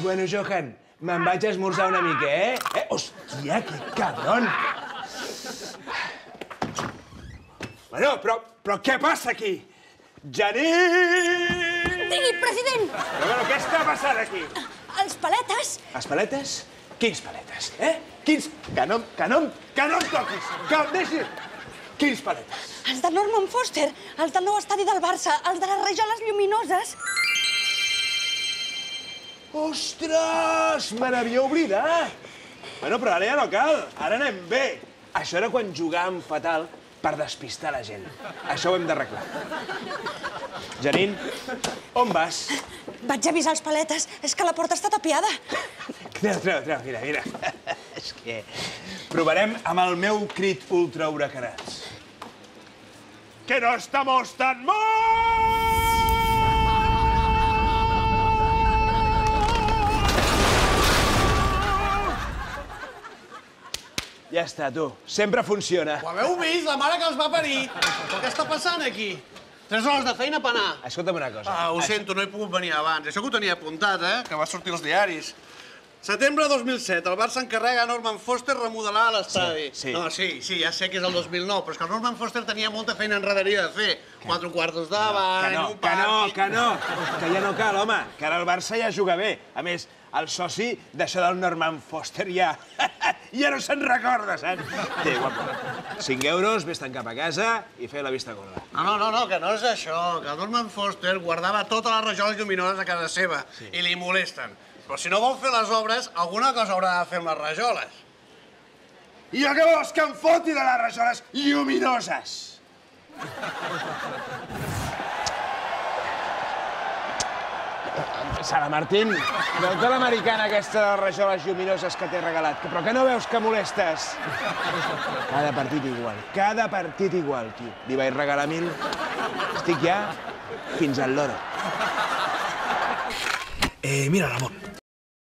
Bueno, Johan, me'n vaig a esmorzar una mica, eh? Hòstia, que cabron! Bueno, però què passa aquí? Janine! Digui, president! Però bueno, què està passant aquí? Els paletes. Els paletes? Quins paletes, eh? Quins? Que no em toquis! Que em deixis! Quins paletes? Els de Norman Foster, els del nou estadi del Barça, els de les rajoles lluminoses. Ostres! Me n'havia oblidat! Bueno, però ara ja no cal. Ara anem bé. Això era quan jugàvem fatal per despistar la gent. Això ho hem d'arreglar. Janine, on vas? Vaig avisar els paletes. És que la porta està tapiada. Treu, mira. És que... Provarem amb el meu crit ultrahuracanats. ¡Que no estamos tan mal! Ja està, tu. Sempre funciona. Ho haveu vist, la mare que els va parir. Què està passant aquí? 3 hores de feina per anar. Escolta'm una cosa. Ho sento, no he pogut venir abans. Això que ho tenia apuntat, que va sortir als diaris. Setembre 2007, el Barça encarrega a Norman Foster remodelar l'estadi. Sí. No, sí, ja sé que és el 2009, però és que el Norman Foster tenia molta feina enrederia de fer. 4 quartos de bany, un pàrquing... Que ja no cal, home. Que ara el Barça ja juga bé. A més, el soci d'això del Norman Foster ja no se'n recorda, saps? Té, guapo. 5 euros, vés-te'n cap a casa i fer la vista gorda. No, que no és això. Que el Norman Foster guardava totes les rajoles lluminoses a casa seva i li molesten. Però si no vol fer les obres, alguna cosa haurà de fer amb les rajoles. I jo què vols que em foti de les rajoles lluminoses? Sara Martín, veu-te l'americana aquesta de les rajoles lluminoses que t'he regalat, però que no veus que molestes? Cada partit igual, tio. Li vaig regalar 1.000, estic ja fins al loro. Mira, Ramon,